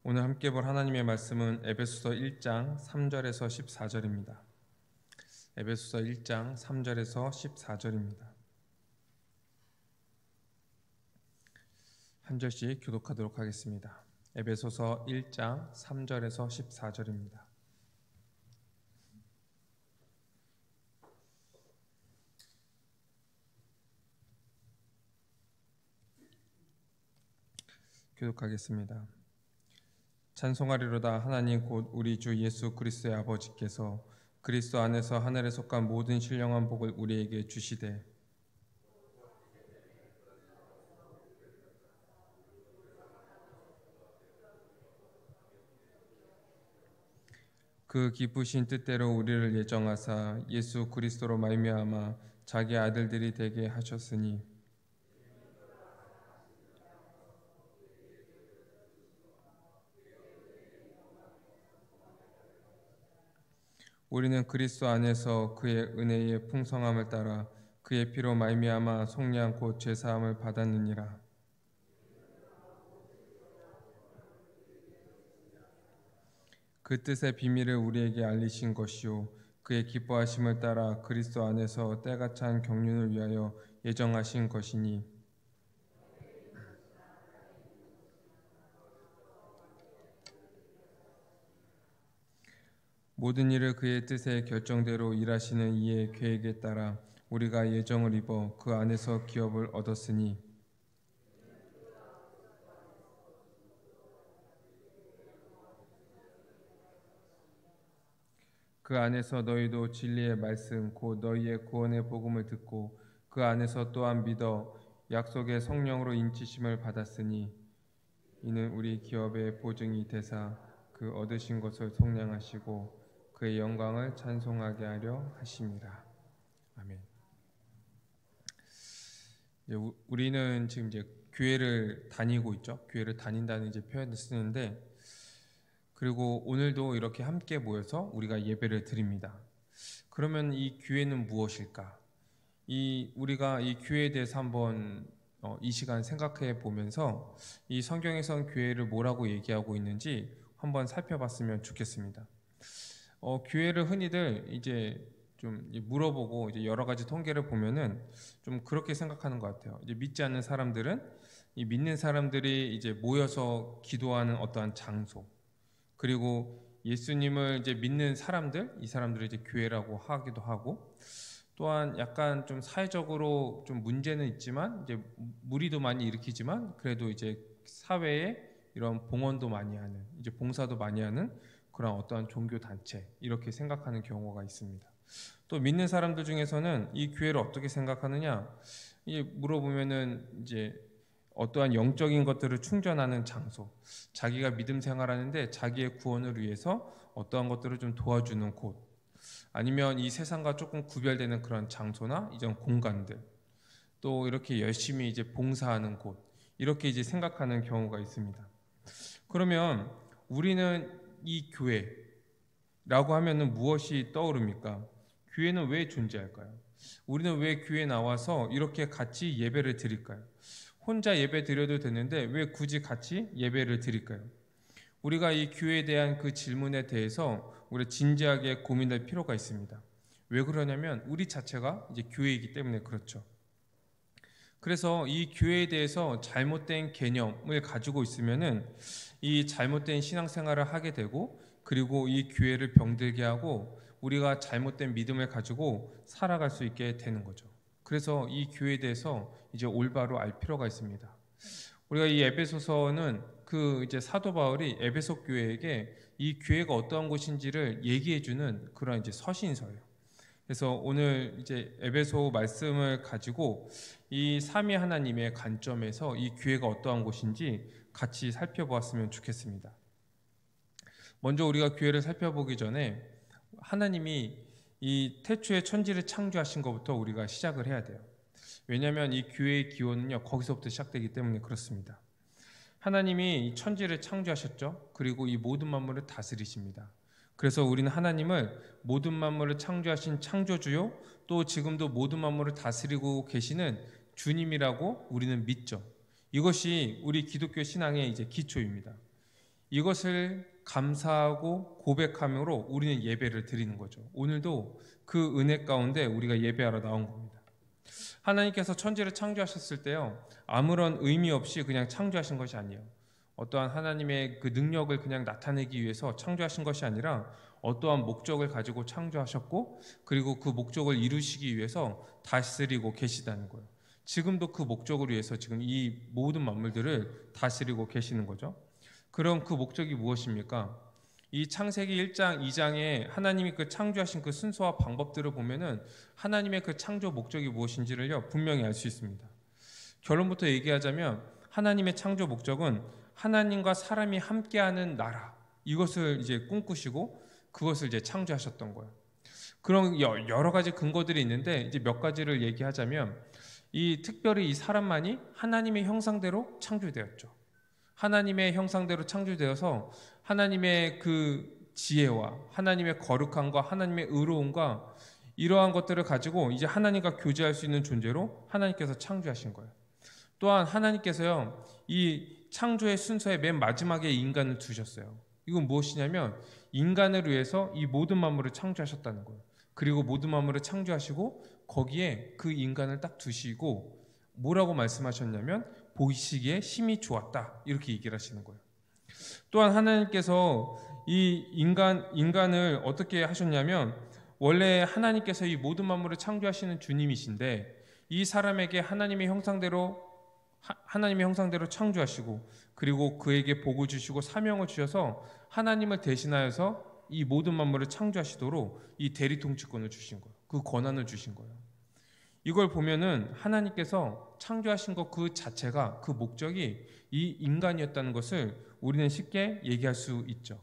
오늘 함께 볼 하나님의 말씀은 에베소서 1장 3절에서 14절입니다. 에베소서 1장 3절에서 14절입니다. 한 절씩 교독하도록 하겠습니다. 에베소서 1장 3절에서 14절입니다. 교독하겠습니다. 찬송하리로다. 하나님 곧 우리 주 예수 그리스도의 아버지께서 그리스도 안에서 하늘에 속한 모든 신령한 복을 우리에게 주시되 그 기쁘신 뜻대로 우리를 예정하사 예수 그리스도로 말미암아 자기 아들들이 되게 하셨으니 우리는 그리스도 안에서 그의 은혜의 풍성함을 따라 그의 피로 말미암아 속량 곧 죄사함을 받았느니라. 그 뜻의 비밀을 우리에게 알리신 것이요 그의 기뻐하심을 따라 그리스도 안에서 때가 찬 경륜을 위하여 예정하신 것이니 모든 일을 그의 뜻의 결정대로 일하시는 이의 계획에 따라 우리가 예정을 입어 그 안에서 기업을 얻었으니 그 안에서 너희도 진리의 말씀 곧 너희의 구원의 복음을 듣고 그 안에서 또한 믿어 약속의 성령으로 인치심을 받았으니 이는 우리 기업의 보증이 되사 그 얻으신 것을 속량하시고 그의 영광을 찬송하게 하려 하심이라. 아멘. 우리는 지금 이제 교회를 다니고 있죠. 교회를 다닌다는 이제 표현을 쓰는데, 그리고 오늘도 이렇게 함께 모여서 우리가 예배를 드립니다. 그러면 이 교회는 무엇일까? 우리가 이 교회에 대해서 한번 이 시간 생각해 보면서 이 성경에선 교회를 뭐라고 얘기하고 있는지 한번 살펴봤으면 좋겠습니다. 교회를 흔히들 이제 좀 물어보고 이제 여러 가지 통계를 보면은 좀 그렇게 생각하는 것 같아요. 이제 믿지 않는 사람들은 이 믿는 사람들이 이제 모여서 기도하는 어떠한 장소, 그리고 예수님을 이제 믿는 사람들, 이 사람들을 이제 교회라고 하기도 하고, 또한 약간 좀 사회적으로 좀 문제는 있지만 이제 무리도 많이 일으키지만 그래도 이제 사회에 이런 봉헌도 많이 하는, 이제 봉사도 많이 하는 그런 어떠한 종교 단체, 이렇게 생각하는 경우가 있습니다. 또 믿는 사람들 중에서는 이 교회를 어떻게 생각하느냐, 물어보면은 이제 어떠한 영적인 것들을 충전하는 장소, 자기가 믿음 생활하는데 자기의 구원을 위해서 어떠한 것들을 좀 도와주는 곳, 아니면 이 세상과 조금 구별되는 그런 장소나 이런 공간들, 또 이렇게 열심히 이제 봉사하는 곳, 이렇게 이제 생각하는 경우가 있습니다. 그러면 우리는 이 교회라고 하면은 무엇이 떠오릅니까? 교회는 왜 존재할까요? 우리는 왜 교회에 나와서 이렇게 같이 예배를 드릴까요? 혼자 예배 드려도 되는데 왜 굳이 같이 예배를 드릴까요? 우리가 이 교회에 대한 그 질문에 대해서 우리가 진지하게 고민할 필요가 있습니다. 왜 그러냐면 우리 자체가 이제 교회이기 때문에 그렇죠. 그래서 이 교회에 대해서 잘못된 개념을 가지고 있으면은 이 잘못된 신앙생활을 하게 되고, 그리고 이 교회를 병들게 하고 우리가 잘못된 믿음을 가지고 살아갈 수 있게 되는 거죠. 그래서 이 교회에 대해서 이제 올바로 알 필요가 있습니다. 우리가 이 에베소서는 그 이제 사도 바울이 에베소 교회에게 이 교회가 어떠한 곳인지를 얘기해주는 그런 이제 서신서예요. 그래서 오늘 이제 에베소 말씀을 가지고 이 삼위 하나님의 관점에서 이 교회가 어떠한 곳인지 같이 살펴보았으면 좋겠습니다. 먼저 우리가 교회를 살펴보기 전에 하나님이 이 태초에 천지를 창조하신 것부터 우리가 시작을 해야 돼요. 왜냐하면 이 교회의 기원은요, 거기서부터 시작되기 때문에 그렇습니다. 하나님이 이 천지를 창조하셨죠. 그리고 이 모든 만물을 다스리십니다. 그래서 우리는 하나님을 모든 만물을 창조하신 창조주요, 또 지금도 모든 만물을 다스리고 계시는 주님이라고 우리는 믿죠. 이것이 우리 기독교 신앙의 이제 기초입니다. 이것을 감사하고 고백함으로 우리는 예배를 드리는 거죠. 오늘도 그 은혜 가운데 우리가 예배하러 나온 겁니다. 하나님께서 천지를 창조하셨을 때요, 아무런 의미 없이 그냥 창조하신 것이 아니에요. 어떠한 하나님의 그 능력을 그냥 나타내기 위해서 창조하신 것이 아니라 어떠한 목적을 가지고 창조하셨고, 그리고 그 목적을 이루시기 위해서 다스리고 계시다는 거예요. 지금도 그 목적을 위해서 지금 이 모든 만물들을 다스리고 계시는 거죠. 그럼 그 목적이 무엇입니까? 이 창세기 1장, 2장에 하나님이 그 창조하신 그 순서와 방법들을 보면은 하나님의 그 창조 목적이 무엇인지를요, 분명히 알 수 있습니다. 결론부터 얘기하자면 하나님의 창조 목적은 하나님과 사람이 함께하는 나라, 이것을 이제 꿈꾸시고 그것을 이제 창조하셨던 거예요. 그런 여러 가지 근거들이 있는데 이제 몇 가지를 얘기하자면, 특별히 이 사람만이 하나님의 형상대로 창조되었죠. 하나님의 형상대로 창조되어서 하나님의 그 지혜와 하나님의 거룩함과 하나님의 의로움과 이러한 것들을 가지고 이제 하나님과 교제할 수 있는 존재로 하나님께서 창조하신 거예요. 또한 하나님께서요, 이 창조의 순서의 맨 마지막에 인간을 두셨어요. 이건 무엇이냐면 인간을 위해서 이 모든 만물을 창조하셨다는 거예요. 그리고 모든 만물을 창조하시고 거기에 그 인간을 딱 두시고 뭐라고 말씀하셨냐면 보시기에 심히 좋았다, 이렇게 얘기를 하시는 거예요. 또한 하나님께서 이 인간을 어떻게 하셨냐면, 원래 하나님께서 이 모든 만물을 창조하시는 주님이신데 이 사람에게 하나님의 형상대로 창조하시고 그리고 그에게 복을 주시고 사명을 주셔서 하나님을 대신하여서 이 모든 만물을 창조하시도록 이 대리통치권을 주신 거예요. 그 권한을 주신 거예요. 이걸 보면은 하나님께서 창조하신 것 그 자체가, 그 목적이 이 인간이었다는 것을 우리는 쉽게 얘기할 수 있죠.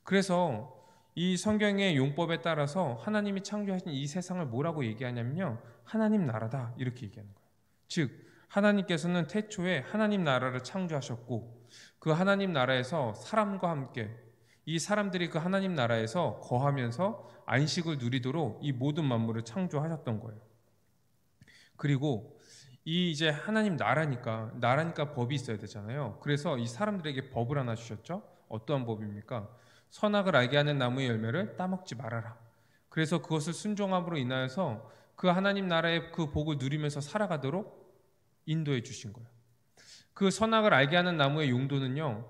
그래서 이 성경의 용법에 따라서 하나님이 창조하신 이 세상을 뭐라고 얘기하냐면요, 하나님 나라다, 이렇게 얘기하는 거예요. 즉 하나님께서는 태초에 하나님 나라를 창조하셨고 그 하나님 나라에서 사람과 함께 이 사람들이 그 하나님 나라에서 거하면서 안식을 누리도록 이 모든 만물을 창조하셨던 거예요. 그리고 이 이제 하나님 나라니까 법이 있어야 되잖아요. 그래서 이 사람들에게 법을 하나 주셨죠. 어떠한 법입니까? 선악을 알게 하는 나무의 열매를 따먹지 말아라. 그래서 그것을 순종함으로 인하여서 그 하나님 나라의 그 복을 누리면서 살아가도록 인도해 주신 거예요. 그 선악을 알게 하는 나무의 용도는요,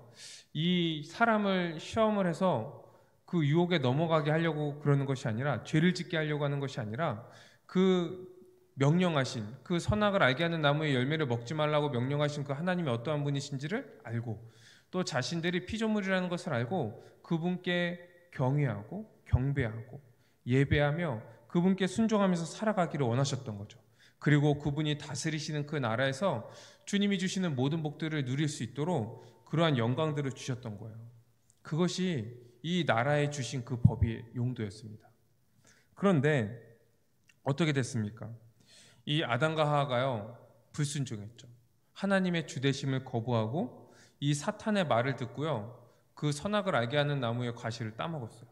이 사람을 시험을 해서 그 유혹에 넘어가게 하려고 그러는 것이 아니라, 죄를 짓게 하려고 하는 것이 아니라, 그 명령하신 그 선악을 알게 하는 나무의 열매를 먹지 말라고 명령하신 그 하나님이 어떠한 분이신지를 알고, 또 자신들이 피조물이라는 것을 알고 그분께 경외하고 경배하고 예배하며 그분께 순종하면서 살아가기를 원하셨던 거죠. 그리고 그분이 다스리시는 그 나라에서 주님이 주시는 모든 복들을 누릴 수 있도록 그러한 영광들을 주셨던 거예요. 그것이 이 나라에 주신 그 법의 용도였습니다. 그런데 어떻게 됐습니까? 이 아담과 하와가요, 불순종했죠. 하나님의 주대심을 거부하고 이 사탄의 말을 듣고요, 그 선악을 알게 하는 나무의 과실을 따먹었어요.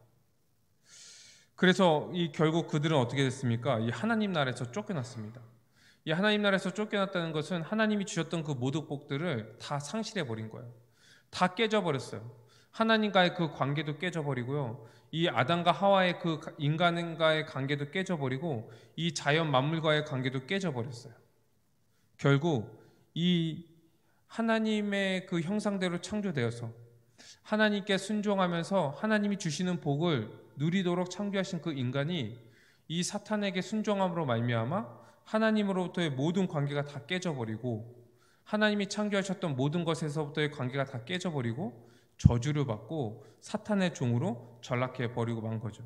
그래서 결국 그들은 어떻게 됐습니까? 이 하나님 나라에서 쫓겨났습니다. 이 하나님 나라에서 쫓겨났다는 것은 하나님이 주셨던 그 모든 복들을 다 상실해 버린 거예요. 다 깨져버렸어요. 하나님과의 그 관계도 깨져버리고요, 이 아담과 하와의 그 인간과의 관계도 깨져버리고 이 자연 만물과의 관계도 깨져버렸어요. 결국 이 하나님의 그 형상대로 창조되어서 하나님께 순종하면서 하나님이 주시는 복을 누리도록 창조하신 그 인간이 이 사탄에게 순종함으로 말미암아 하나님으로부터의 모든 관계가 다 깨져버리고 하나님이 창조하셨던 모든 것에서부터의 관계가 다 깨져버리고 저주를 받고 사탄의 종으로 전락해 버리고 만 거죠.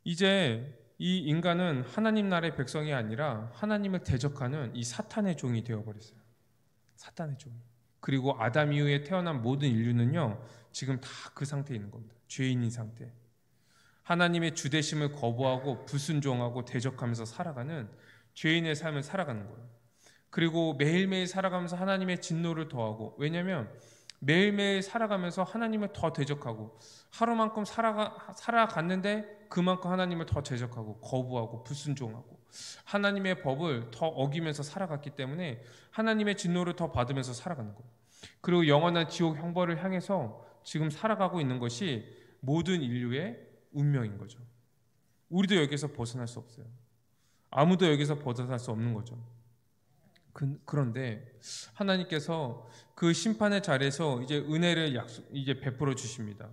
이제 이 인간은 하나님 나라의 백성이 아니라 하나님을 대적하는 이 사탄의 종이 되어버렸어요. 사탄의 종이. 그리고 아담 이후에 태어난 모든 인류는요, 지금 다 그 상태에 있는 겁니다. 죄인인 상태. 하나님의 주대심을 거부하고 불순종하고 대적하면서 살아가는 죄인의 삶을 살아가는 거예요. 그리고 매일매일 살아가면서 하나님의 진노를 더하고, 왜냐하면 매일매일 살아가면서 하나님을 더 대적하고 하루만큼 살아갔는데 그만큼 하나님을 더 대적하고 거부하고 불순종하고 하나님의 법을 더 어기면서 살아갔기 때문에 하나님의 진노를 더 받으면서 살아가는 거예요. 그리고 영원한 지옥 형벌을 향해서 지금 살아가고 있는 것이 모든 인류의 운명인 거죠. 우리도 여기서 벗어날 수 없어요. 아무도 여기서 벗어날 수 없는 거죠. 그런데 하나님께서 그 심판의 자리에서 이제 은혜를 이제 베풀어 주십니다.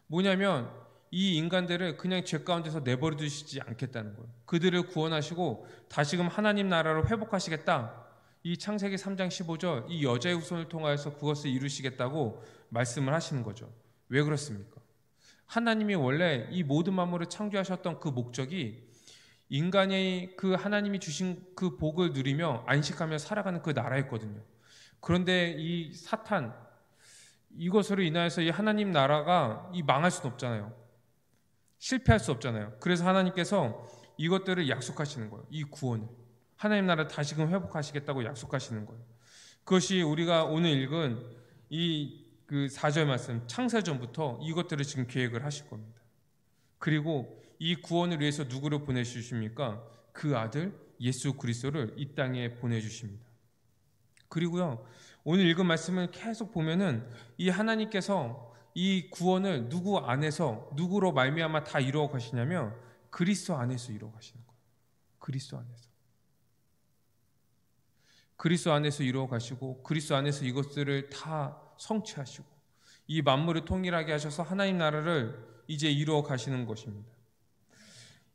뭐냐면 이 인간들을 그냥 죄 가운데서 내버려 두시지 않겠다는 거예요. 그들을 구원하시고 다시금 하나님 나라로 회복하시겠다. 이 창세기 3장 15절 이 여자의 후손을 통하여서 그것을 이루시겠다고 말씀을 하시는 거죠. 왜 그렇습니까? 하나님이 원래 이 모든 만물을 창조하셨던 그 목적이 인간이 그 하나님이 주신 그 복을 누리며 안식하며 살아가는 그 나라였거든요. 그런데 이 사탄 이것으로 인하여서 이 하나님 나라가 망할 수는 없잖아요. 실패할 수 없잖아요. 그래서 하나님께서 이것들을 약속하시는 거예요. 이 구원을 하나님 나라 다시금 회복하시겠다고 약속하시는 거예요. 그것이 우리가 오늘 읽은 그 4절 말씀 창세전부터 이것들을 지금 계획을 하실 겁니다. 그리고 이 구원을 위해서 누구를 보내주십니까? 그 아들 예수 그리스도를 이 땅에 보내주십니다. 그리고요 오늘 읽은 말씀을 계속 보면은 이 하나님께서 이 구원을 누구 안에서 누구로 말미암아 다 이루어 가시냐면 그리스도 안에서 이루어 가시는 거예요. 그리스도 안에서 이루어 가시고 그리스도 안에서 이것들을 다 성취하시고 이 만물을 통일하게 하셔서 하나님 나라를 이제 이루어 가시는 것입니다.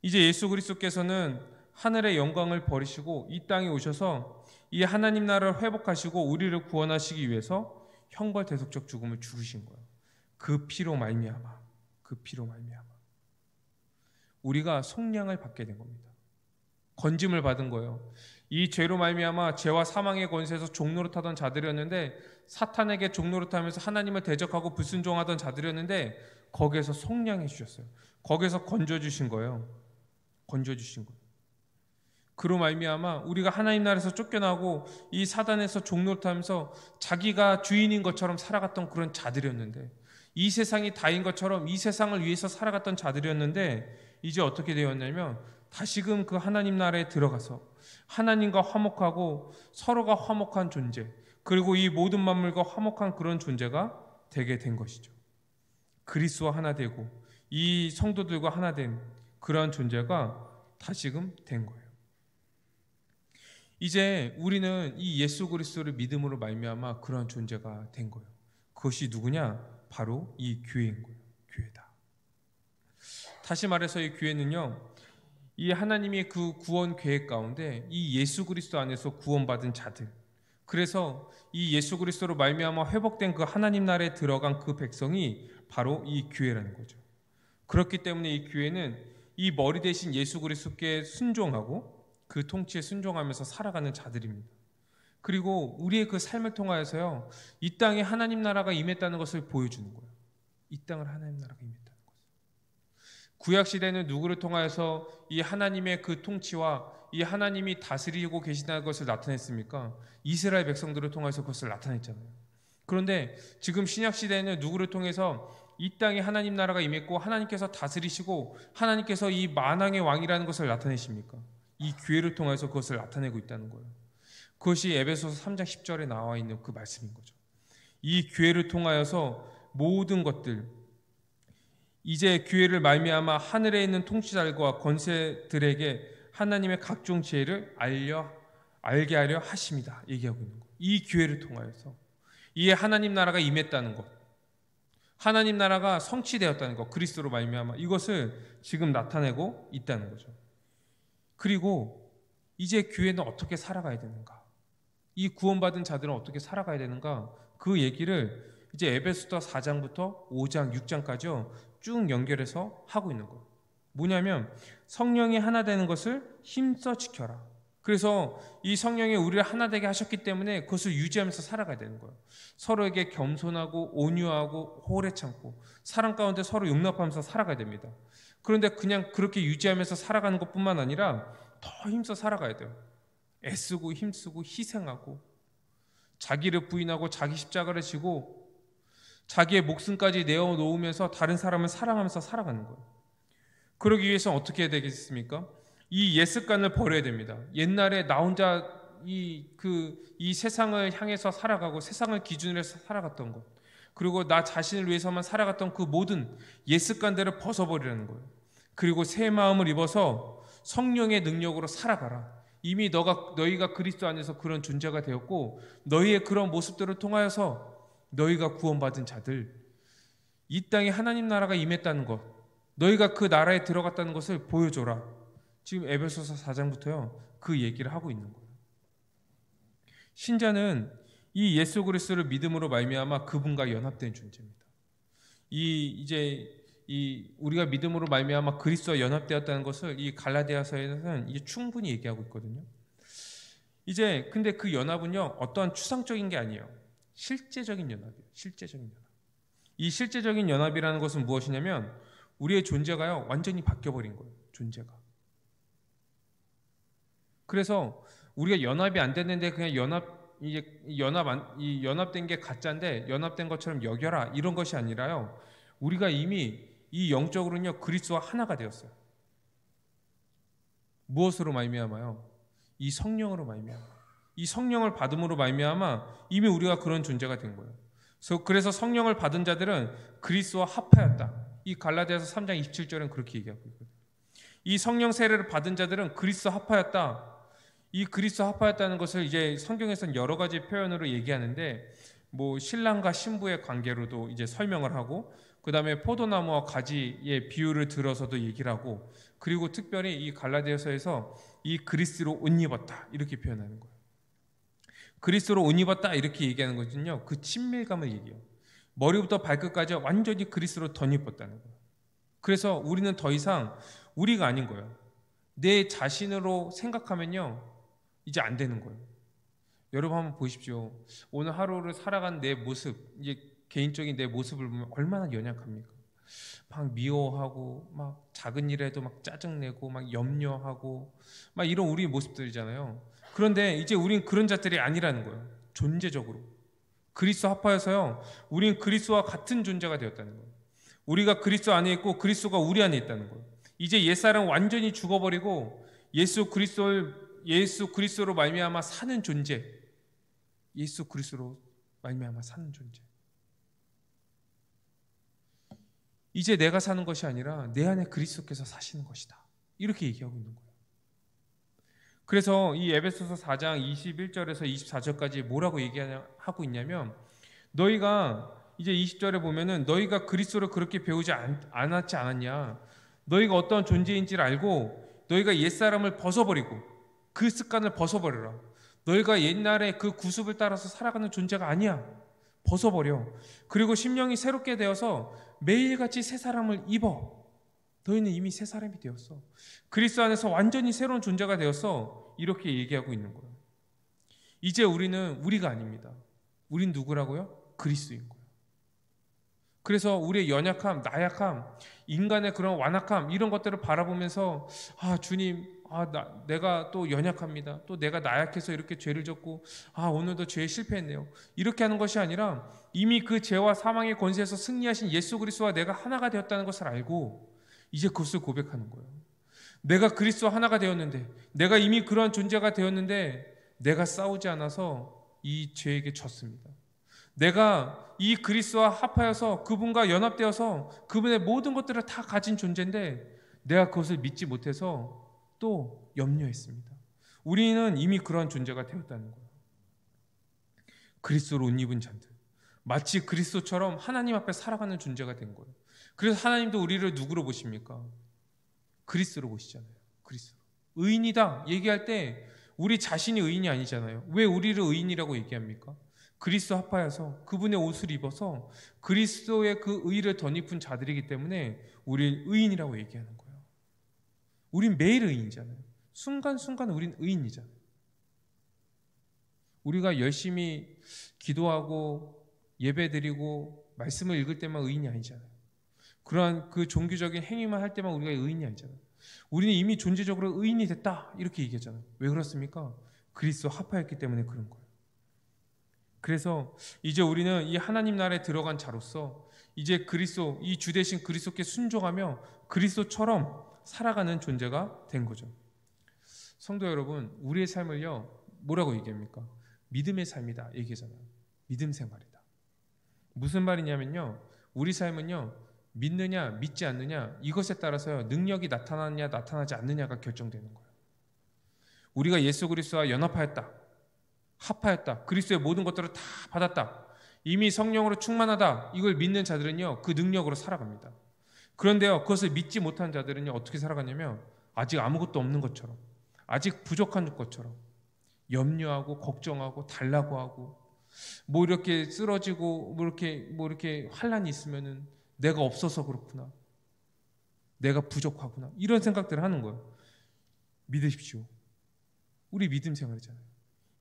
이제 예수 그리스도께서는 하늘의 영광을 버리시고 이 땅에 오셔서 이 하나님 나라를 회복하시고 우리를 구원하시기 위해서 형벌 대속적 죽음을 죽으신 거예요. 그 피로 말미암아 우리가 속량을 받게 된 겁니다. 건짐을 받은 거예요. 이 죄로 말미암아 죄와 사망의 권세에서 종노릇하던 자들이었는데 사탄에게 종노릇하면서 하나님을 대적하고 불순종하던 자들이었는데 거기에서 속량해 주셨어요. 거기에서 건져주신 거예요. 그로 말미암아 우리가 하나님 나라에서 쫓겨나고 이 사단에서 종노릇하면서 자기가 주인인 것처럼 살아갔던 그런 자들이었는데 이 세상이 다인 것처럼 이 세상을 위해서 살아갔던 자들이었는데 이제 어떻게 되었냐면 다시금 그 하나님 나라에 들어가서 하나님과 화목하고 서로가 화목한 존재 그리고 이 모든 만물과 화목한 그런 존재가 되게 된 것이죠. 그리스도와 하나 되고 이 성도들과 하나 된 그러한 존재가 다시금 된 거예요. 이제 우리는 이 예수 그리스도를 믿음으로 말미암아 그러한 존재가 된 거예요. 그것이 누구냐? 바로 이 교회인 거예요. 교회다. 다시 말해서 이 교회는요. 이 하나님의 그 구원 계획 가운데 이 예수 그리스도 안에서 구원받은 자들 그래서 이 예수 그리스도로 말미암아 회복된 그 하나님 나라에 들어간 그 백성이 바로 이 교회라는 거죠. 그렇기 때문에 이 교회는 이 머리 대신 예수 그리스도께 순종하고 그 통치에 순종하면서 살아가는 자들입니다. 그리고 우리의 그 삶을 통하여서요 이 땅에 하나님 나라가 임했다는 것을 보여주는 거예요. 이 땅을 하나님 나라가 임했다는 것을. 구약 시대는 누구를 통하여서 이 하나님의 그 통치와 이 하나님이 다스리고 계시다는 것을 나타냈습니까? 이스라엘 백성들을 통해서 그것을 나타냈잖아요. 그런데 지금 신약 시대에는 누구를 통해서 이 땅에 하나님 나라가 임했고 하나님께서 다스리시고 하나님께서 이 만왕의 왕이라는 것을 나타내십니까? 이 교회를 통해서 그것을 나타내고 있다는 거예요. 그것이 에베소서 3장 10절에 나와 있는 그 말씀인 거죠. 이 교회를 통하여서 모든 것들 이제 교회를 말미암아 하늘에 있는 통치자들과 권세들에게 하나님의 각종 지혜를 알게 하려 하십니다. 얘기하고 있는 거예요. 이 교회를 통하여서 이에 하나님 나라가 임했다는 것, 하나님 나라가 성취되었다는 것, 그리스도로 말미암아 이것을 지금 나타내고 있다는 거죠. 그리고 이제 교회는 어떻게 살아가야 되는가? 이 구원받은 자들은 어떻게 살아가야 되는가? 그 얘기를 이제 에베소서 4장부터 5장, 6장까지요 쭉 연결해서 하고 있는 거예요. 뭐냐면 성령이 하나 되는 것을 힘써 지켜라. 그래서 이 성령이 우리를 하나 되게 하셨기 때문에 그것을 유지하면서 살아가야 되는 거예요. 서로에게 겸손하고 온유하고 호래 참고 사랑 가운데 서로 용납하면서 살아가야 됩니다. 그런데 그냥 그렇게 유지하면서 살아가는 것뿐만 아니라 더 힘써 살아가야 돼요. 애쓰고 힘쓰고 희생하고 자기를 부인하고 자기 십자가를 지고 자기의 목숨까지 내어놓으면서 다른 사람을 사랑하면서 살아가는 거예요. 그러기 위해서 어떻게 해야 되겠습니까? 이 옛 습관을 버려야 됩니다. 옛날에 나 혼자 이 세상을 향해서 살아가고 세상을 기준으로 해서 살아갔던 것, 그리고 나 자신을 위해서만 살아갔던 그 모든 옛 습관들을 벗어버리라는 거예요. 그리고 새 마음을 입어서 성령의 능력으로 살아가라. 이미 너희가 그리스도 안에서 그런 존재가 되었고, 너희의 그런 모습들을 통하여서 너희가 구원받은 자들, 이 땅에 하나님 나라가 임했다는 것, 너희가 그 나라에 들어갔다는 것을 보여줘라. 지금 에베소서 4장부터요 그 얘기를 하고 있는 거예요. 신자는 이 예수 그리스도를 믿음으로 말미암아 그분과 연합된 존재입니다. 우리가 믿음으로 말미암아 그리스도와 연합되었다는 것을 이 갈라디아서에서는 이제 충분히 얘기하고 있거든요. 이제 근데 그 연합은요 어떠한 추상적인 게 아니에요. 실제적인 연합이에요. 실제적인 연합. 이 실제적인 연합이라는 것은 무엇이냐면 우리의 존재가요 완전히 바뀌어버린 거예요. 존재가. 그래서 우리가 연합이 안 됐는데 그냥 연합된 게 가짜인데 연합된 것처럼 여겨라 이런 것이 아니라요. 우리가 이미 이 영적으로는요 그리스도와 하나가 되었어요. 무엇으로 말미암아요? 이 성령으로 말미암아. 이 성령을 받음으로 말미암아 이미 우리가 그런 존재가 된 거예요. 그래서 성령을 받은 자들은 그리스도와 합하였다. 이 갈라디아서 3장 27절은 그렇게 얘기하고 있거든요. 이 성령 세례를 받은 자들은 그리스도 합하였다. 이 그리스도 합하였다는 것을 이제 성경에서는 여러 가지 표현으로 얘기하는데 뭐 신랑과 신부의 관계로도 이제 설명을 하고 그 다음에 포도나무와 가지의 비유를 들어서도 얘기를 하고 그리고 특별히 이 갈라디아서에서 이 그리스도로 옷 입었다 이렇게 표현하는 거예요. 그리스도로 옷 입었다 이렇게 얘기하는 것은요 그 친밀감을 얘기해요. 머리부터 발끝까지 완전히 그리스도로 덧입었다는 거예요. 그래서 우리는 더 이상 우리가 아닌 거예요. 내 자신으로 생각하면요 이제 안 되는 거예요. 여러분 한번 보십시오. 오늘 하루를 살아간 내 모습, 이제 개인적인 내 모습을 보면 얼마나 연약합니까? 막 미워하고 막 작은 일에도 막 짜증내고 막 염려하고 막 이런 우리 모습들이잖아요. 그런데 이제 우린 그런 자들이 아니라는 거예요. 존재적으로 그리스도 합하여서요 우린 그리스도와 같은 존재가 되었다는 거예요. 우리가 그리스도 안에 있고 그리스도가 우리 안에 있다는 거예요. 이제 옛사람 완전히 죽어버리고 예수 그리스도로 말미암아 사는 존재, 예수 그리스도로 말미암아 사는 존재. 이제 내가 사는 것이 아니라 내 안에 그리스도께서 사시는 것이다. 이렇게 얘기하고 있는 거예요. 그래서 이 에베소서 4장 21절에서 24절까지 뭐라고 얘기하고 있냐면 너희가 이제 20절에 보면은 너희가 그리스도를 그렇게 배우지 않았지 않았냐. 너희가 어떤 존재인지를 알고 너희가 옛사람을 벗어버리고 그 습관을 벗어버려라. 너희가 옛날에 그 구습을 따라서 살아가는 존재가 아니야. 벗어버려. 그리고 심령이 새롭게 되어서 매일같이 새 사람을 입어. 너희는 이미 새 사람이 되었어. 그리스도 안에서 완전히 새로운 존재가 되었어. 이렇게 얘기하고 있는 거예요. 이제 우리는 우리가 아닙니다. 우린 누구라고요? 그리스도인 거예요. 그래서 우리의 연약함, 나약함, 인간의 그런 완악함 이런 것들을 바라보면서 주님, 내가 또 연약합니다. 또 내가 나약해서 이렇게 죄를 졌고 오늘도 죄에 실패했네요. 이렇게 하는 것이 아니라 이미 그 죄와 사망의 권세에서 승리하신 예수 그리스도와 내가 하나가 되었다는 것을 알고 이제 그것을 고백하는 거예요. 내가 그리스도와 하나가 되었는데 내가 이미 그러한 존재가 되었는데 내가 싸우지 않아서 이 죄에게 졌습니다. 내가 이 그리스도와 합하여서 그분과 연합되어서 그분의 모든 것들을 다 가진 존재인데 내가 그것을 믿지 못해서 또 염려했습니다. 우리는 이미 그러한 존재가 되었다는 거예요. 그리스도로 옷 입은 자들, 마치 그리스도처럼 하나님 앞에 살아가는 존재가 된 거예요. 그래서 하나님도 우리를 누구로 보십니까? 그리스도로 보시잖아요. 그리스도. 의인이다 얘기할 때 우리 자신이 의인이 아니잖아요. 왜 우리를 의인이라고 얘기합니까? 그리스도 합하여서 그분의 옷을 입어서 그리스도의 그 의를 덧입은 자들이기 때문에 우리를 의인이라고 얘기하는 거예요. 우린 매일 의인이잖아요. 순간순간 우린 의인이잖아요. 우리가 열심히 기도하고 예배드리고 말씀을 읽을 때만 의인이 아니잖아요. 그러한 그 종교적인 행위만 할 때만 우리가 의인이 아니잖아요. 우리는 이미 존재적으로 의인이 됐다 이렇게 얘기하잖아요. 왜 그렇습니까? 그리스도 합하였기 때문에 그런 거예요. 그래서 이제 우리는 이 하나님 나라에 들어간 자로서 이제 그리스도, 이 주 대신 그리스도께 순종하며 그리스도처럼 살아가는 존재가 된 거죠. 성도 여러분, 우리의 삶을요 뭐라고 얘기합니까? 믿음의 삶이다 얘기잖아요. 믿음 생활이다. 무슨 말이냐면요, 우리 삶은요, 믿느냐 믿지 않느냐 이것에 따라서요, 능력이 나타나느냐 나타나지 않느냐가 결정되는 거예요. 우리가 예수 그리스도와 연합하였다, 합하였다, 그리스도의 모든 것들을 다 받았다, 이미 성령으로 충만하다, 이걸 믿는 자들은요 그 능력으로 살아갑니다. 그런데요, 그것을 믿지 못한 자들은요 어떻게 살아가냐면 아직 아무것도 없는 것처럼, 아직 부족한 것처럼 염려하고 걱정하고 달라고 하고, 뭐 이렇게 쓰러지고 뭐 이렇게 환란이 있으면은 내가 없어서 그렇구나, 내가 부족하구나, 이런 생각들을 하는 거예요. 믿으십시오. 우리 믿음 생활이잖아요.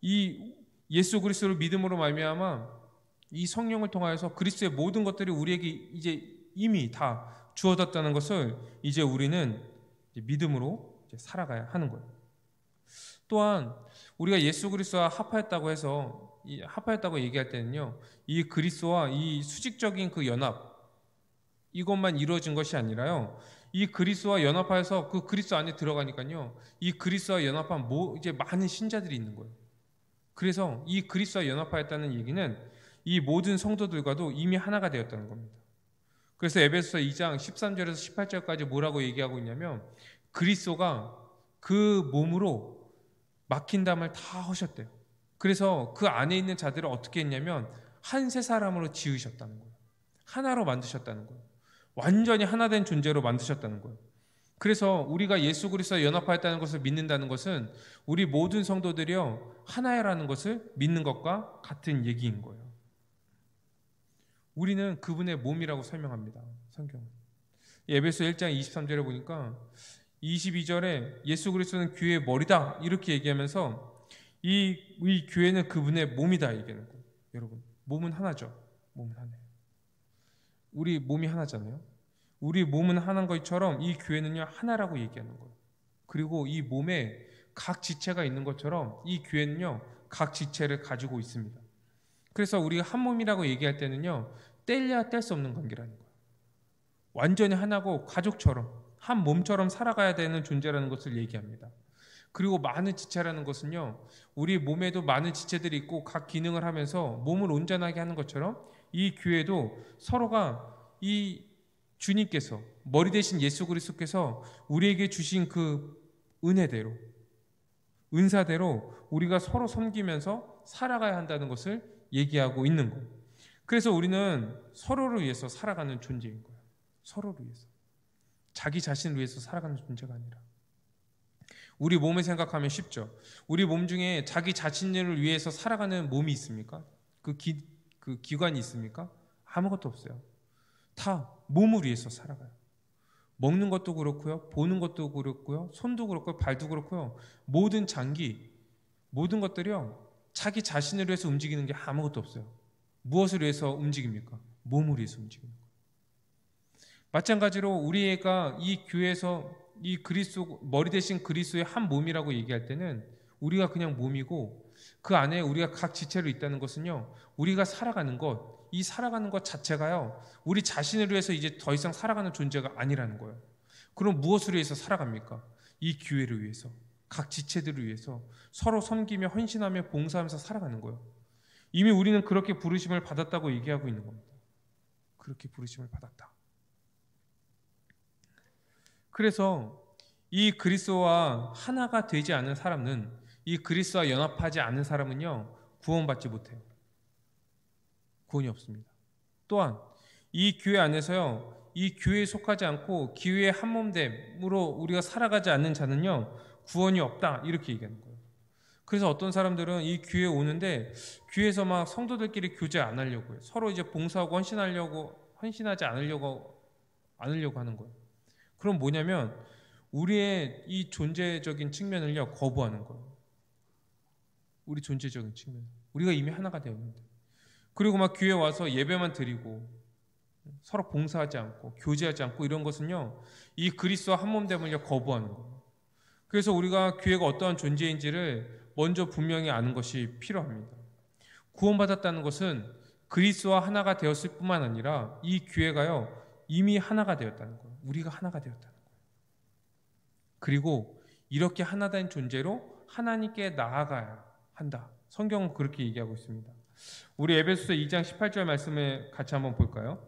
이 예수 그리스도를 믿음으로 말미암아 이 성령을 통하여서 그리스도의 모든 것들이 우리에게 이제 이미 다 주어졌다는 것을 이제 우리는 이제 믿음으로 이제 살아가야 하는 거예요. 또한 우리가 예수 그리스도와 합하였다고 해서 합하였다고 얘기할 때는요, 이 그리스도와 이 수직적인 그 연합 이것만 이루어진 것이 아니라요, 이 그리스도와 연합하여서 그 그리스도 안에 들어가니까요, 이 그리스도와 연합한 이제 많은 신자들이 있는 거예요. 그래서 이 그리스도와 연합하였다는 얘기는 이 모든 성도들과도 이미 하나가 되었다는 겁니다. 그래서 에베소서 2장 13절에서 18절까지 뭐라고 얘기하고 있냐면, 그리스도가 그 몸으로 막힌 담을 다 하셨대요. 그래서 그 안에 있는 자들을 어떻게 했냐면 한 세 사람으로 지으셨다는 거예요. 하나로 만드셨다는 거예요. 완전히 하나 된 존재로 만드셨다는 거예요. 그래서 우리가 예수 그리스도와 연합하였다는 것을 믿는다는 것은 우리 모든 성도들이요 하나라는 것을 믿는 것과 같은 얘기인 거예요. 우리는 그분의 몸이라고 설명합니다. 성경은. 에베소 1장 23절에 보니까 22절에 예수 그리스도는 교회의 머리다 이렇게 얘기하면서 이 교회는 그분의 몸이다 얘기하는 거예요. 여러분, 몸은 하나죠. 몸은 하나예요. 우리 몸이 하나잖아요. 우리 몸은 하나인 것처럼 이 교회는요 하나라고 얘기하는 거예요. 그리고 이 몸에 각 지체가 있는 것처럼 이 교회는요 각 지체를 가지고 있습니다. 그래서 우리가 한 몸이라고 얘기할 때는요 뗄래야 뗄 수 없는 관계라는 거예요. 완전히 하나고 가족처럼 한 몸처럼 살아가야 되는 존재라는 것을 얘기합니다. 그리고 많은 지체라는 것은요, 우리 몸에도 많은 지체들이 있고 각 기능을 하면서 몸을 온전하게 하는 것처럼 이 교회도 서로가 이 주님께서, 머리 대신 예수 그리스도께서 우리에게 주신 그 은혜대로, 은사대로 우리가 서로 섬기면서 살아가야 한다는 것을 얘기하고 있는 거예요. 그래서 우리는 서로를 위해서 살아가는 존재인 거예요. 서로를 위해서. 자기 자신을 위해서 살아가는 존재가 아니라. 우리 몸을 생각하면 쉽죠. 우리 몸 중에 자기 자신을 위해서 살아가는 몸이 있습니까? 그 기관이 있습니까? 아무것도 없어요. 다 몸을 위해서 살아가요. 먹는 것도 그렇고요, 보는 것도 그렇고요, 손도 그렇고요, 발도 그렇고요, 모든 장기, 모든 것들이요 자기 자신을 위해서 움직이는 게 아무것도 없어요. 무엇을 위해서 움직입니까? 몸을 위해서 움직입니다. 마찬가지로 우리가 이 교회에서 이 그리스도, 머리 대신 그리스도의 한 몸이라고 얘기할 때는 우리가 그냥 몸이고 그 안에 우리가 각 지체로 있다는 것은요, 우리가 살아가는 것, 이 살아가는 것 자체가요 우리 자신을 위해서 이제 더 이상 살아가는 존재가 아니라는 거예요. 그럼 무엇을 위해서 살아갑니까? 이 교회를 위해서, 각 지체들을 위해서 서로 섬기며 헌신하며 봉사하면서 살아가는 거예요. 이미 우리는 그렇게 부르심을 받았다고 얘기하고 있는 겁니다. 그렇게 부르심을 받았다. 그래서 이 그리스도와 하나가 되지 않은 사람은, 이 그리스도와 연합하지 않은 사람은요 구원받지 못해요. 구원이 없습니다. 또한 이 교회 안에서요, 이 교회에 속하지 않고 기회의 한몸됨으로 우리가 살아가지 않는 자는요 구원이 없다 이렇게 얘기하는 거예요. 그래서 어떤 사람들은 이 교회에 오는데 교회에서 막 성도들끼리 교제 안 하려고 해요. 서로 이제 봉사하고 헌신하지 않으려고 하는 거예요. 그럼 뭐냐면 우리의 이 존재적인 측면을요 거부하는 거예요. 우리 존재적인 측면, 우리가 이미 하나가 되었는데, 그리고 막 교회 와서 예배만 드리고 서로 봉사하지 않고 교제하지 않고 이런 것은요 이 그리스도와 한몸됨을요 거부하는 거예요. 그래서 우리가 교회가 어떠한 존재인지를 먼저 분명히 아는 것이 필요합니다. 구원받았다는 것은 그리스도와 하나가 되었을 뿐만 아니라 이 교회가요 이미 하나가 되었다는 거예요. 우리가 하나가 되었다는 거예요. 그리고 이렇게 하나 된 존재로 하나님께 나아가야 한다. 성경은 그렇게 얘기하고 있습니다. 우리 에베소서 2장 18절 말씀에 같이 한번 볼까요?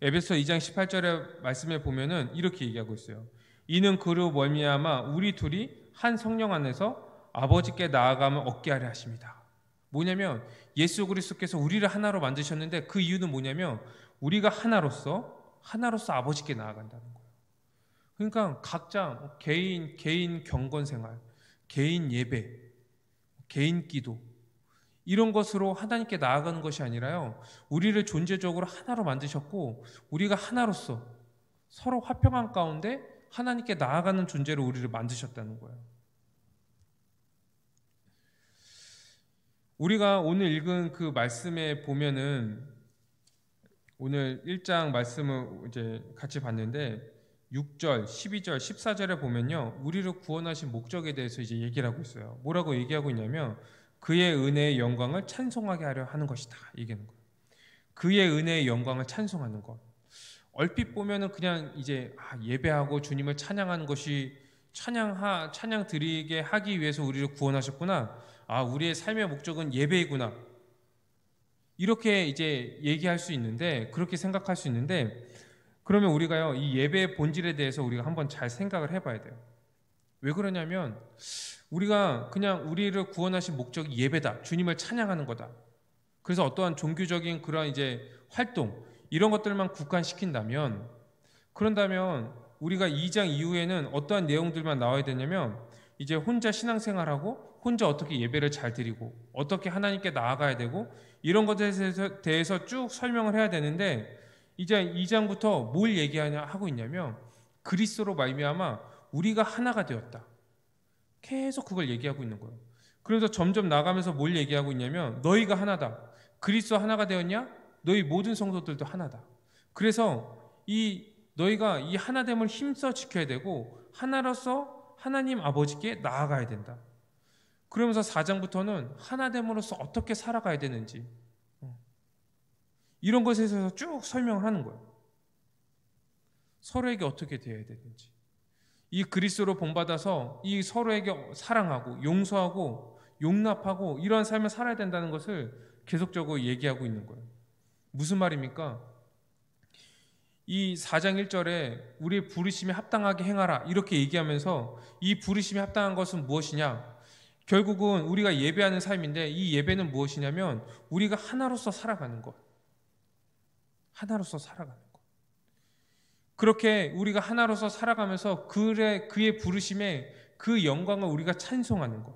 에베소서 2장 18절의 말씀에 보면은 이렇게 얘기하고 있어요. 이는 그로 말미암아 우리 둘이 한 성령 안에서 아버지께 나아가면 얻게 하려 하십니다. 뭐냐면 예수 그리스도께서 우리를 하나로 만드셨는데 그 이유는 뭐냐면 우리가 하나로서 아버지께 나아간다는 거예요. 그러니까 각자 개인 경건 생활, 개인 예배, 개인 기도 이런 것으로 하나님께 나아가는 것이 아니라요. 우리를 존재적으로 하나로 만드셨고 우리가 하나로서 서로 화평한 가운데 하나님께 나아가는 존재로 우리를 만드셨다는 거예요. 우리가 오늘 읽은 그 말씀에 보면은 오늘 1장 말씀을 이제 같이 봤는데 6절, 12절, 14절에 보면요. 우리를 구원하신 목적에 대해서 이제 얘기를 하고 있어요. 뭐라고 얘기하고 있냐면 그의 은혜의 영광을 찬송하게 하려 하는 것이다. 얘기하는 거예요. 그의 은혜의 영광을 찬송하는 것. 얼핏 보면은 그냥 이제 예배하고 주님을 찬양하는 것이 찬양 드리게 하기 위해서 우리를 구원하셨구나. 우리의 삶의 목적은 예배이구나. 이렇게 이제 얘기할 수 있는데 그렇게 생각할 수 있는데 그러면 우리가요 이 예배의 본질에 대해서 우리가 한번 잘 생각을 해봐야 돼요. 왜 그러냐면 우리가 그냥 우리를 구원하신 목적이 예배다, 주님을 찬양하는 거다. 그래서 어떠한 종교적인 그런 이제 활동 이런 것들만 국한시킨다면 그런다면 우리가 2장 이후에는 어떠한 내용들만 나와야 되냐면 이제 혼자 신앙생활하고 혼자 어떻게 예배를 잘 드리고 어떻게 하나님께 나아가야 되고 이런 것에 대해서 쭉 설명을 해야 되는데 이제 2장부터 뭘 얘기하냐 하고 있냐면 그리스도로 말미암아 우리가 하나가 되었다. 계속 그걸 얘기하고 있는 거예요. 그래서 점점 나가면서 뭘 얘기하고 있냐면 너희가 하나다. 그리스도 하나가 되었냐? 너희 모든 성도들도 하나다. 그래서 너희가 이 하나됨을 힘써 지켜야 되고 하나로서 하나님 아버지께 나아가야 된다. 그러면서 4장부터는 하나됨으로써 어떻게 살아가야 되는지 이런 것에 대해서 쭉 설명하는 거예요. 서로에게 어떻게 대해야 되는지. 이 그리스도로 본받아서 이 서로에게 사랑하고 용서하고 용납하고 이러한 삶을 살아야 된다는 것을 계속적으로 얘기하고 있는 거예요. 무슨 말입니까? 이 4장 1절에 우리의 부르심에 합당하게 행하라 이렇게 얘기하면서 이 부르심에 합당한 것은 무엇이냐? 결국은 우리가 예배하는 삶인데 이 예배는 무엇이냐면 우리가 하나로서 살아가는 것. 하나로서 살아가는 것. 그렇게 우리가 하나로서 살아가면서 그의 부르심에 그 영광을 우리가 찬송하는 것.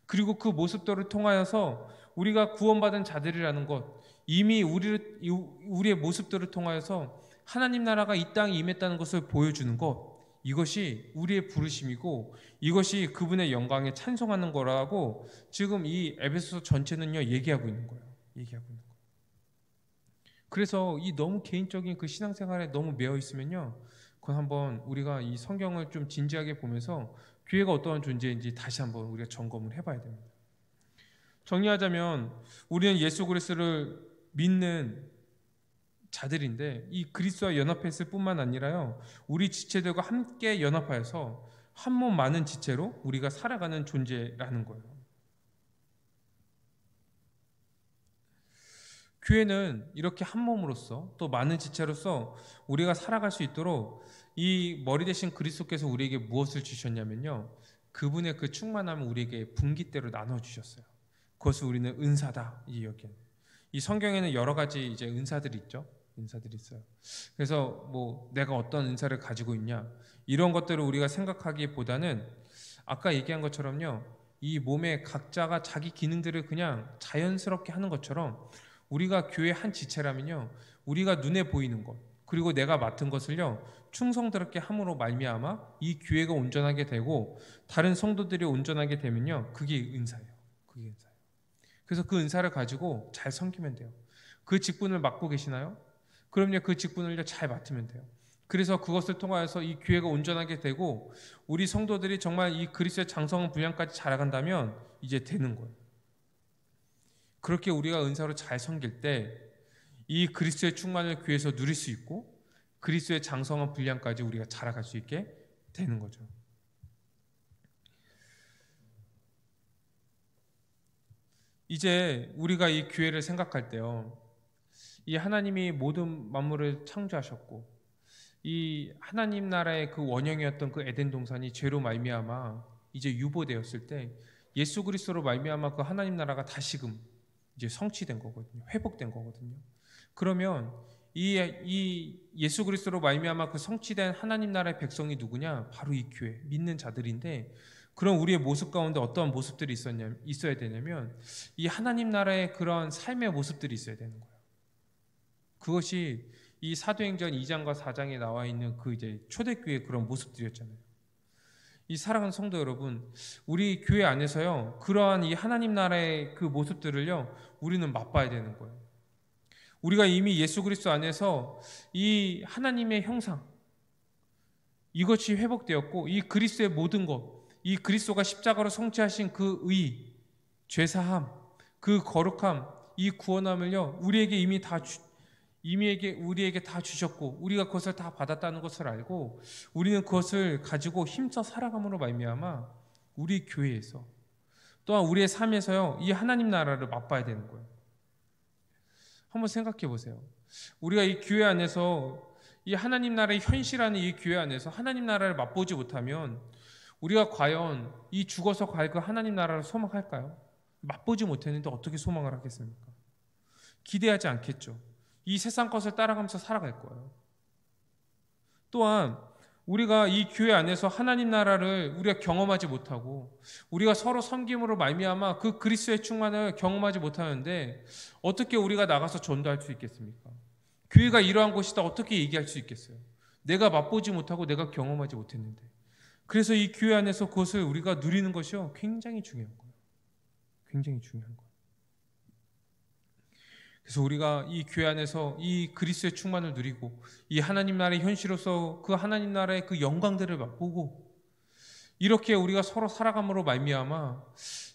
그리고 그 모습들을 통하여서 우리가 구원받은 자들이라는 것. 이미 우리의 모습들을 통하여서 하나님 나라가 이 땅에 임했다는 것을 보여주는 것. 이것이 우리의 부르심이고 이것이 그분의 영광에 찬송하는 거라고 지금 이 에베소서 전체는요 얘기하고 있는 거예요. 얘기하고 있는 거예요. 그래서 이 너무 개인적인 그 신앙생활에 너무 매여 있으면요, 그건 한번 우리가 이 성경을 좀 진지하게 보면서 교회가 어떠한 존재인지 다시 한번 우리가 점검을 해봐야 됩니다. 정리하자면 우리는 예수 그리스도를 믿는 자들인데 이 그리스도와 연합했을 뿐만 아니라요 우리 지체들과 함께 연합하여서 한 몸 많은 지체로 우리가 살아가는 존재라는 거예요. 교회는 이렇게 한 몸으로서 또 많은 지체로서 우리가 살아갈 수 있도록 이 머리 대신 그리스도께서 우리에게 무엇을 주셨냐면요 그분의 그 충만함을 우리에게 분기대로 나눠주셨어요. 그것을 우리는 은사다 이 여기는. 이 성경에는 여러 가지 이제 은사들이 있죠. 은사들이 있어요. 그래서 뭐 내가 어떤 은사를 가지고 있냐 이런 것들을 우리가 생각하기보다는 아까 얘기한 것처럼요 이 몸에 각자가 자기 기능들을 그냥 자연스럽게 하는 것처럼 우리가 교회 한 지체라면요 우리가 눈에 보이는 것 그리고 내가 맡은 것을요 충성스럽게 함으로 말미암아 이 교회가 온전하게 되고 다른 성도들이 온전하게 되면요 그게 은사예요. 그게 은사예요. 그래서 그 은사를 가지고 잘 섬기면 돼요. 그 직분을 맡고 계시나요? 그럼요 그 직분을 잘 맡으면 돼요. 그래서 그것을 통하여서 이 교회가 온전하게 되고 우리 성도들이 정말 이 그리스도의 장성한 분량까지 자라간다면 이제 되는 거예요. 그렇게 우리가 은사로 잘 섬길 때 이 그리스도의 충만을 교회에서 누릴 수 있고 그리스도의 장성한 분량까지 우리가 자라갈 수 있게 되는 거죠. 이제 우리가 이 교회를 생각할 때요, 이 하나님이 모든 만물을 창조하셨고 이 하나님 나라의 그 원형이었던 그 에덴 동산이 죄로 말미암아 이제 유보되었을 때 예수 그리스도로 말미암아 그 하나님 나라가 다시금 이제 성취된 거거든요. 회복된 거거든요. 그러면 이 예수 그리스도로 말미암아 그 성취된 하나님 나라의 백성이 누구냐? 바로 이 교회, 믿는 자들인데, 그럼 우리의 모습 가운데 어떠한 모습들이 있어야 되냐면 이 하나님 나라의 그런 삶의 모습들이 있어야 되는 거예요. 그것이 이 사도행전 2장과 4장에 나와 있는 그 이제 초대교회의 그런 모습들이었잖아요. 이 사랑하는 성도 여러분, 우리 교회 안에서요, 그러한 이 하나님 나라의 그 모습들을요, 우리는 맛봐야 되는 거예요. 우리가 이미 예수 그리스도 안에서 이 하나님의 형상, 이것이 회복되었고, 이 그리스도의 모든 것, 이 그리스도가 십자가로 성취하신 그 의, 죄사함, 그 거룩함, 이 구원함을요, 우리에게 다 주셨고 우리가 그것을 다 받았다는 것을 알고 우리는 그것을 가지고 힘써 살아감으로 말미암아 우리 교회에서 또한 우리의 삶에서요, 이 하나님 나라를 맛봐야 되는 거예요. 한번 생각해 보세요. 우리가 이 교회 안에서 이 하나님 나라의 현실하는 이 교회 안에서 하나님 나라를 맛보지 못하면 우리가 과연 이 죽어서 갈 그 하나님 나라를 소망할까요? 맛보지 못했는데 어떻게 소망을 하겠습니까? 기대하지 않겠죠. 이 세상 것을 따라가면서 살아갈 거예요. 또한 우리가 이 교회 안에서 하나님 나라를 우리가 경험하지 못하고 우리가 서로 섬김으로 말미암아 그 그리스도의 충만을 경험하지 못하는데 어떻게 우리가 나가서 전도할 수 있겠습니까? 교회가 이러한 곳이다 어떻게 얘기할 수 있겠어요? 내가 맛보지 못하고 내가 경험하지 못했는데. 그래서 이 교회 안에서 그것을 우리가 누리는 것이요, 굉장히 중요한 거예요. 굉장히 중요한 거예요. 그래서 우리가 이 교회 안에서 이 그리스도의 충만을 누리고 이 하나님 나라의 현실로서 그 하나님 나라의 그 영광들을 맛보고 이렇게 우리가 서로 살아감으로 말미암아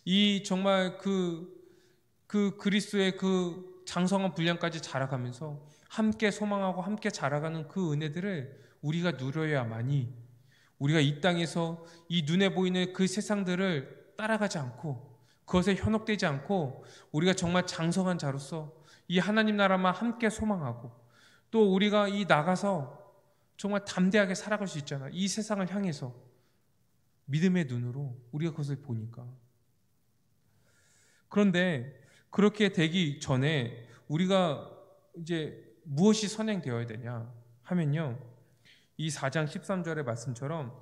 이 정말 그 그리스도의 그 장성한 분량까지 자라가면서 함께 소망하고 함께 자라가는 그 은혜들을 우리가 누려야만이 우리가 이 땅에서 이 눈에 보이는 그 세상들을 따라가지 않고 그것에 현혹되지 않고 우리가 정말 장성한 자로서 이 하나님 나라만 함께 소망하고 또 우리가 이 나가서 정말 담대하게 살아갈 수 있잖아. 이 세상을 향해서 믿음의 눈으로 우리가 그것을 보니까. 그런데 그렇게 되기 전에 우리가 이제 무엇이 선행되어야 되냐 하면요, 이 4장 13절의 말씀처럼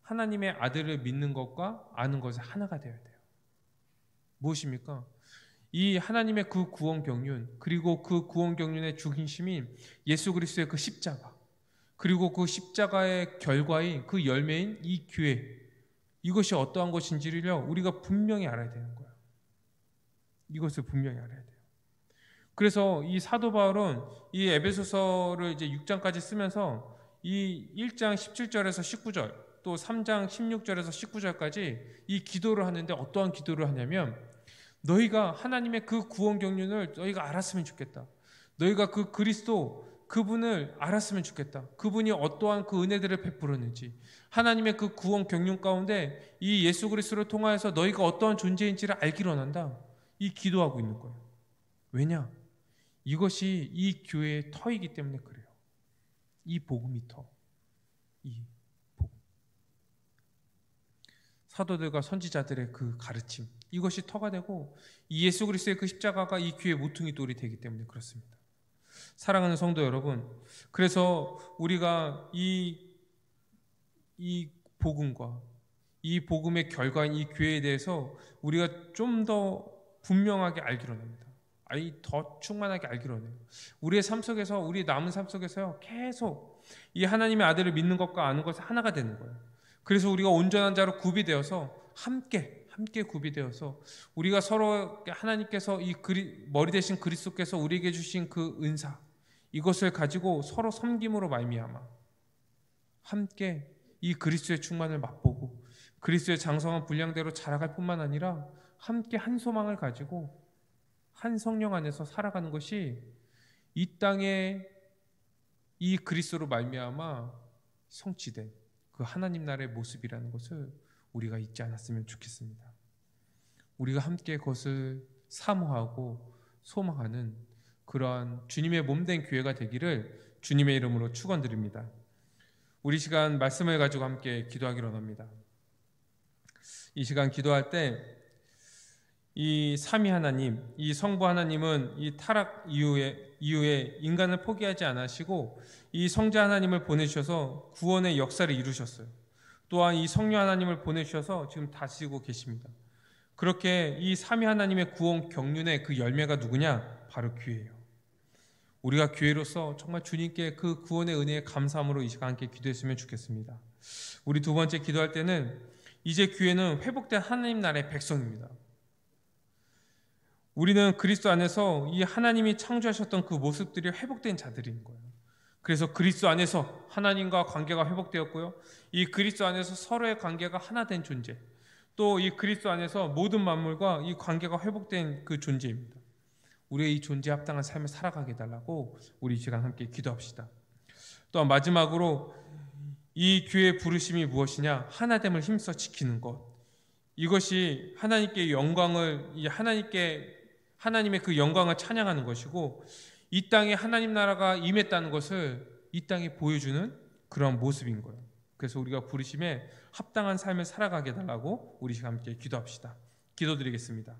하나님의 아들을 믿는 것과 아는 것이 하나가 되어야 돼요. 무엇입니까? 이 하나님의 그 구원 경륜, 그리고 그 구원 경륜의 중심인 예수 그리스도의 그 십자가, 그리고 그 십자가의 결과인 그 열매인 이 교회, 이것이 어떠한 것인지를요, 우리가 분명히 알아야 되는 거예요. 이것을 분명히 알아야 돼요. 그래서 이 사도 바울은 이 에베소서를 이제 6장까지 쓰면서 이 1장 17절에서 19절, 또 3장 16절에서 19절까지 이 기도를 하는데 어떠한 기도를 하냐면 너희가 하나님의 그 구원 경륜을 너희가 알았으면 좋겠다. 너희가 그 그리스도 그분을 알았으면 좋겠다. 그분이 어떠한 그 은혜들을 베풀었는지 하나님의 그 구원 경륜 가운데 이 예수 그리스도를 통하여서 너희가 어떠한 존재인지를 알기로 한다. 이 기도하고 있는 거예요. 왜냐? 이것이 이 교회의 터이기 때문에 그래요. 이 복음이 터. 이 복음. 사도들과 선지자들의 그 가르침, 이것이 터가 되고 이 예수 그리스도의 그 십자가가 이 교회의 모퉁이 돌이 되기 때문에 그렇습니다. 사랑하는 성도 여러분, 그래서 우리가 이 복음과 이 복음의 결과인 이 교회에 대해서 우리가 좀 더 분명하게 알기로 합니다. 더 충만하게 알기로 해요. 우리의 삶 속에서, 우리 남은 삶 속에서요, 계속 이 하나님의 아들을 믿는 것과 아는 것이 하나가 되는 거예요. 그래서 우리가 온전한 자로 구비되어서 함께 구비되어서 우리가 서로 하나님께서 이 머리 대신 그리스도께서 우리에게 주신 그 은사, 이것을 가지고 서로 섬김으로 말미암아 함께 이 그리스도의 충만을 맛보고 그리스도의 장성한 분량대로 자라갈 뿐만 아니라 함께 한 소망을 가지고 한 성령 안에서 살아가는 것이 이 땅에 이 그리스도로 말미암아 성취된 그 하나님 나라의 모습이라는 것을 우리가 잊지 않았으면 좋겠습니다. 우리가 함께 그것을 사모하고 소망하는 그러한 주님의 몸된 교회가 되기를 주님의 이름으로 축원드립니다. 우리 시간 말씀을 가지고 함께 기도하기로 합니다. 이 시간 기도할 때 이 삼위 하나님, 이 성부 하나님은 이 타락 이후에 인간을 포기하지 않으시고 이 성자 하나님을 보내주셔서 구원의 역사를 이루셨어요. 또한 이 성령 하나님을 보내주셔서 지금 다스리고 계십니다. 그렇게 이 삼위 하나님의 구원 경륜의 그 열매가 누구냐? 바로 교회예요. 우리가 교회로서 정말 주님께 그 구원의 은혜에 감사함으로 이 시간 함께 기도했으면 좋겠습니다. 우리 두 번째 기도할 때는 이제 교회는 회복된 하나님 나라의 백성입니다. 우리는 그리스도 안에서 이 하나님이 창조하셨던 그 모습들이 회복된 자들인 거예요. 그래서 그리스도 안에서 하나님과 관계가 회복되었고요. 이 그리스도 안에서 서로의 관계가 하나 된 존재. 또 이 그리스도 안에서 모든 만물과 이 관계가 회복된 그 존재입니다. 우리의 이 존재에 합당한 삶을 살아가게 해달라고 우리 이 시간 함께 기도합시다. 또한 마지막으로 이 교회의 부르심이 무엇이냐? 하나됨을 힘써 지키는 것. 이것이 하나님께 영광을 하나님의 그 영광을 찬양하는 것이고 이 땅에 하나님 나라가 임했다는 것을 이 땅에 보여주는 그런 모습인 거예요. 그래서 우리가 부르심에 합당한 삶을 살아가게 해달라고 우리 함께 기도합시다. 기도드리겠습니다.